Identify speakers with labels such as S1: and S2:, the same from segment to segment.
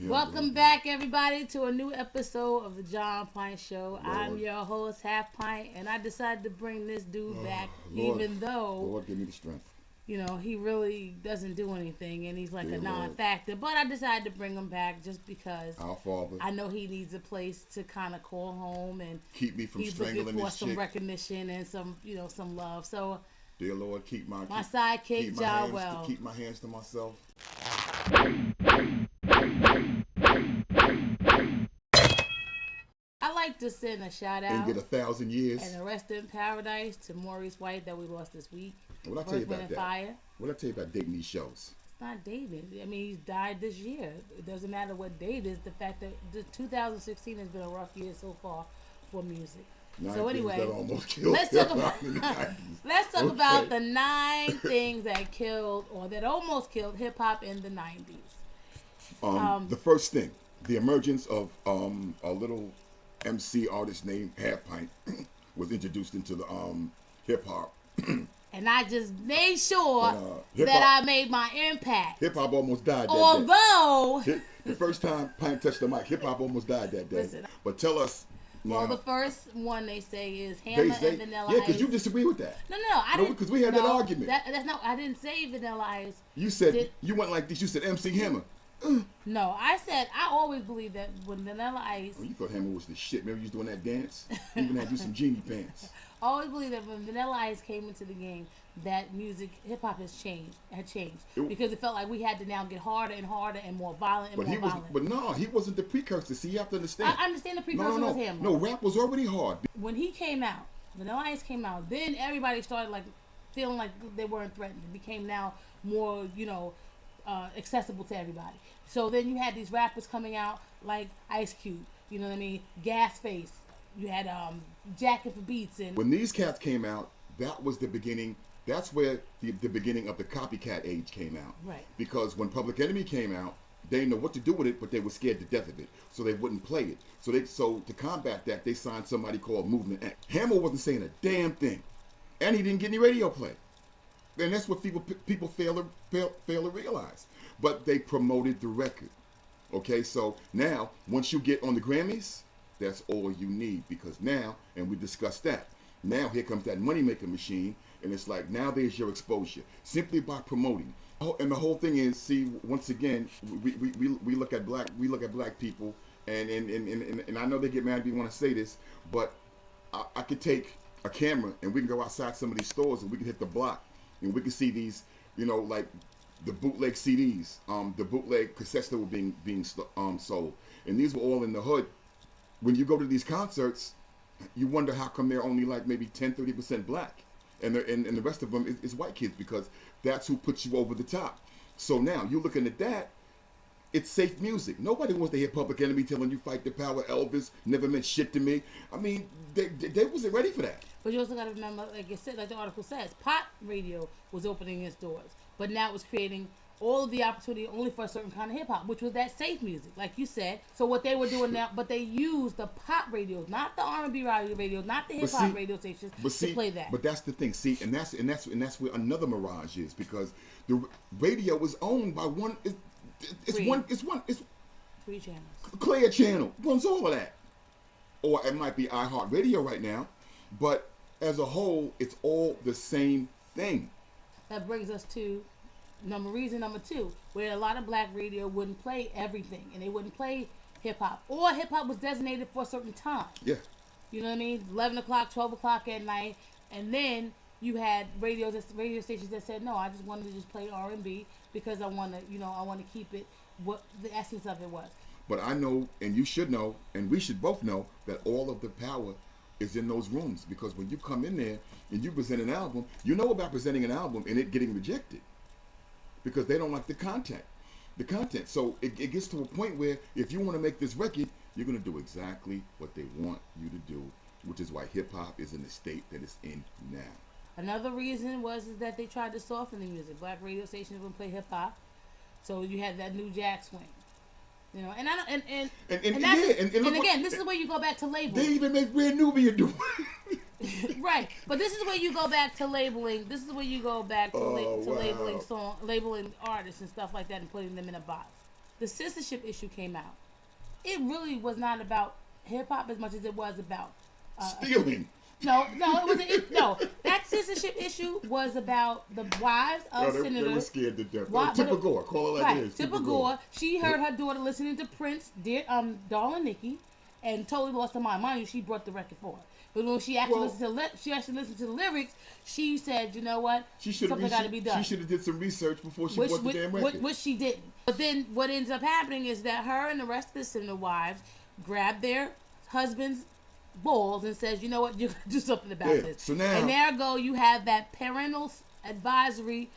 S1: Welcome back, everybody, to a new episode of the Jah and Pint Show. Lord. I'm your host, Half Pint, and I decided to bring this dude back,
S2: Lord,
S1: even though,
S2: Lord, give me the strength.
S1: You know, he really doesn't do anything, and he's like a non-factor. But I decided to bring him back just because
S2: Our Father,
S1: I know he needs a place to kind of call home and
S2: keep me from
S1: he's
S2: strangling
S1: looking for
S2: this
S1: some
S2: chick.
S1: recognition and some, some love. So,
S2: Dear Lord, keep my
S1: sidekick, Jah well.
S2: Keep my hands to myself.
S1: I like to send a shout out
S2: and get 1,000 years
S1: and a rest in paradise to Maurice White that we lost this week.
S2: What I tell you about that?
S1: Fire.
S2: What I tell you about dating these shows?
S1: It's not dating. I mean, he's died this year. It doesn't matter what date it is. The fact that 2016 has been a rough year so far for music. So anyway, let's talk about the 9 things that killed or that almost killed hip hop in the 90s.
S2: The first thing, the emergence of a little MC artist named Half Pint was introduced into the hip hop.
S1: And I just made sure that I made my impact.
S2: Hip hop almost died that
S1: Although
S2: day. The first time Pint touched the mic, hip hop almost died that day.
S1: Listen,
S2: but tell us.
S1: Well, the first one they say is Hammer and Vanilla Ice.
S2: Yeah, because you disagree with that.
S1: No, I didn't.
S2: Because we had that argument.
S1: That's not. I didn't say Vanilla Ice.
S2: You said you went like this. You said MC Hammer.
S1: No, I said I always believed that when Vanilla Ice.
S2: Oh, you thought Hammer was the shit. Remember you was doing that dance? You even had to do some genie pants.
S1: I always believed that when Vanilla Ice came into the game, that music, hip hop had changed because it felt like we had to now get harder and harder and more violent and more violent.
S2: But no, he wasn't the precursor. See, you have to understand.
S1: I understand the precursor was him.
S2: No, rap was already hard.
S1: When he came out, Vanilla Ice came out, then everybody started like feeling like they weren't threatened. It became now more, accessible to everybody. So then you had these rappers coming out like Ice Cube, you know what I mean? Gas Face. You had Jacket for Beats. And
S2: when these cats came out, that was the beginning. That's where the beginning of the copycat age came out.
S1: Right.
S2: Because when Public Enemy came out, they didn't know what to do with it, but they were scared to death of it, so they wouldn't play it. So to combat that, they signed somebody called Movement X. Hammer wasn't saying a damn thing, and he didn't get any radio play. And that's what people fail to realize. But they promoted the record. Okay, so now once you get on the Grammys, that's all you need, because now, and we discussed that. Now here comes that money-making machine, and it's like now there's your exposure simply by promoting. Oh, and the whole thing is, see, once again, we look at black people, and I know they get mad if you want to say this, but I could take a camera and we can go outside some of these stores and we can hit the block and we can see these, like the bootleg CDs, the bootleg cassettes that were being sold, and these were all in the hood. When you go to these concerts, you wonder how come they're only like maybe 10-30% black, and the rest of them is white kids, because that's who puts you over the top. So now you're looking at that. It's safe music. Nobody wants to hear Public Enemy telling you fight the power. Elvis never meant shit to me. I mean, they wasn't ready for that.
S1: But you also got to remember, like it said, like the article says, pop radio was opening its doors, but now it's creating all of the opportunity only for a certain kind of hip hop, which was that safe music, like you said. So what they were doing now, but they used the pop radios, not the R&B radios, not the hip hop radio stations, to play that.
S2: But that's the thing. See, and that's where another mirage is, because the radio is owned by one. It's
S1: three channels.
S2: Clear Channel runs all of that, or it might be iHeartRadio right now, but as a whole, it's all the same thing.
S1: That brings us to reason number 2, where a lot of black radio wouldn't play everything, and they wouldn't play hip hop, or hip hop was designated for a certain time.
S2: Yeah.
S1: You know what I mean? 11 o'clock, 12 o'clock at night, and then you had radio stations that said, no, I just wanted to just play R&B because I want to keep it what the essence of it was.
S2: But I know, and you should know, and we should both know, that all of the power is in those rooms, because when you come in there and you present an album, you know about presenting an album and it getting rejected, because they don't like the content. So it gets to a point where if you want to make this record, you're going to do exactly what they want you to do, which is why hip-hop is in the state that it's in now.
S1: Another reason is that they tried to soften the music. Black radio stations wouldn't play hip-hop, so you had that new jack swing. And again, this is where you go back to labels.
S2: They even make Red Nubian do it.
S1: Right, but this is where you go back to labeling. This is where you go back to, labeling artists and stuff like that, and putting them in a box. The censorship issue came out. It really was not about hip hop as much as it was about
S2: stealing.
S1: No, it wasn't. No, that censorship issue was about the wives of senators.
S2: They were scared to death. Tipper Gore, call her like this.
S1: Tipper Gore. She heard her daughter listening to Prince, Darling Nikki, and totally lost her mind. Mind you, she brought the record for her. But when she actually listened to the lyrics, she said, "You know what? Something got to be done."
S2: She should have did some research before she bought the damn record.
S1: Which she didn't. But then what ends up happening is that her and the rest of the senator wives grab their husbands' balls and says, "You know what? You're gonna do something about this."
S2: So now,
S1: and there you have that parental advisory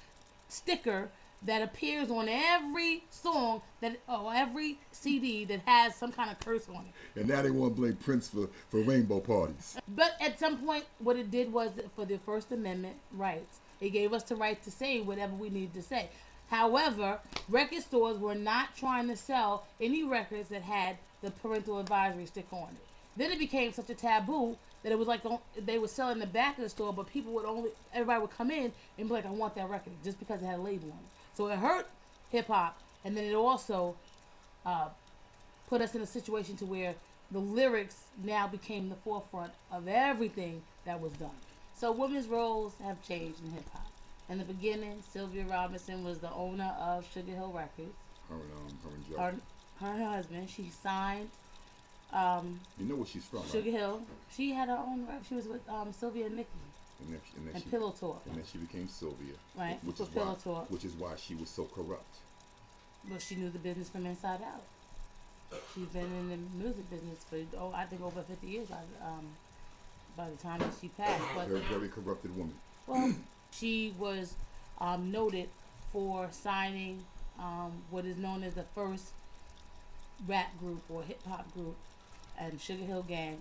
S1: sticker that appears on every song every CD that has some kind of curse on it.
S2: And now they want to blame Prince for rainbow parties.
S1: But at some point, what it did was, for the First Amendment rights, it gave us the right to say whatever we needed to say. However, record stores were not trying to sell any records that had the parental advisory sticker on it. Then it became such a taboo that it was like they would sell in the back of the store, but everybody would come in and be like, "I want that record," just because it had a label on it. So it hurt hip hop, and then it also put us in a situation to where the lyrics now became the forefront of everything that was done. So women's roles have changed in hip hop. In the beginning, Sylvia Robinson was the owner of Sugar Hill Records. Her and her husband. She signed.
S2: You know where she's from,
S1: Sugar
S2: right?
S1: Hill. She had her own record. She was with Sylvia and Mickey. And Pillow Talk.
S2: And then she became Sylvia.
S1: Right.
S2: Pillow Talk. Which is why she was so corrupt.
S1: Well, she knew the business from inside out. She's been in the music business for, I think over 50 years by the time that she passed. But
S2: very corrupted woman.
S1: Well, she was noted for signing what is known as the first rap group or hip hop group, and Sugar Hill Gang,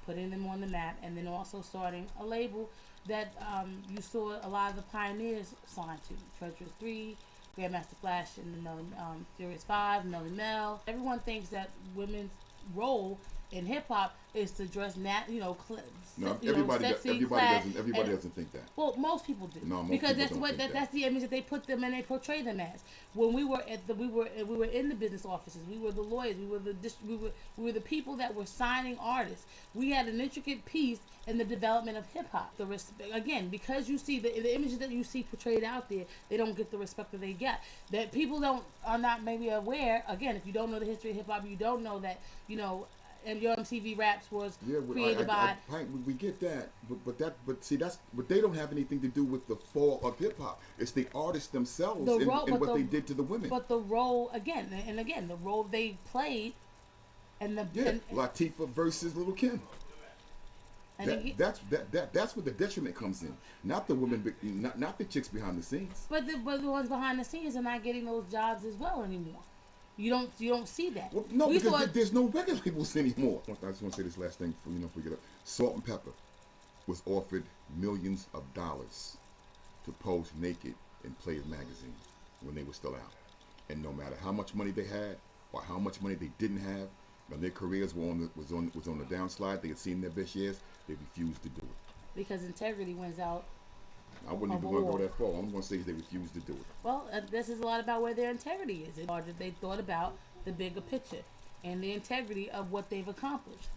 S1: putting them on the map, and then also starting a label that you saw a lot of the pioneers sign to. Treacherous 3, Grandmaster Flash, and Furious 5, Melly Mel. Everyone thinks that women's role in hip hop is to dress
S2: everybody doesn't think that.
S1: Well, most people do.
S2: No,
S1: because that's the image that they put them and they portray them as. When we were we were in the business offices, we were the lawyers, we were the people that were signing artists. We had an intricate piece in the development of hip hop. The respect, again, because you see the images that you see portrayed out there, they don't get the respect that they get. That people are not maybe aware. Again, if you don't know the history of hip hop, you don't know that and your MTV Raps was created by.
S2: We get that, but they don't have anything to do with the fall of hip hop. It's the artists themselves and what they did to the women.
S1: But the role again, the role they played, and
S2: Latifah versus Lil' Kim. That's where the detriment comes in. Not the women, not the chicks behind the scenes.
S1: But the ones behind the scenes are not getting those jobs as well anymore. You don't see that.
S2: Well, no, because there's no record labels anymore. I just want to say this last thing before we get up. Salt and Pepper was offered millions of dollars to pose naked in Players magazine when they were still out, and no matter how much money they had or how much money they didn't have, when their careers were on the downslide, they had seen their best years, they refused to do it.
S1: Because integrity wins out.
S2: I wouldn't even want to go that far. I'm going to say they refused to do it.
S1: Well, this is a lot about where their integrity is. They thought about the bigger picture and the integrity of what they've accomplished.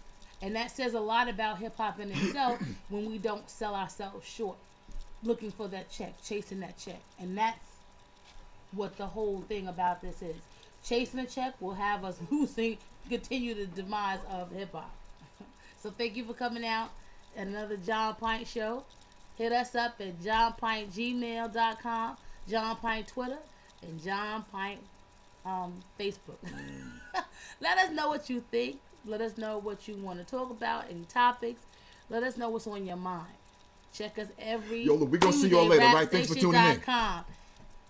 S1: And that says a lot about hip-hop in itself when we don't sell ourselves short, looking for that check, chasing that check. And that's what the whole thing about this is. Chasing a check will have us continue the demise of hip-hop. So thank you for coming out at another Jah and Pint show. Hit us up at JahAndPintGmail.com, Jah and Pint Twitter, and Jah and Pint Facebook. Let us know what you think. Let us know what you want to talk about, any topics. Let us know what's on your mind. Check us every
S2: Tuesday. We're going to see y'all later, right? Thanks for tuning in.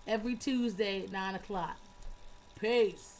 S1: Every Tuesday at 9 o'clock. Peace.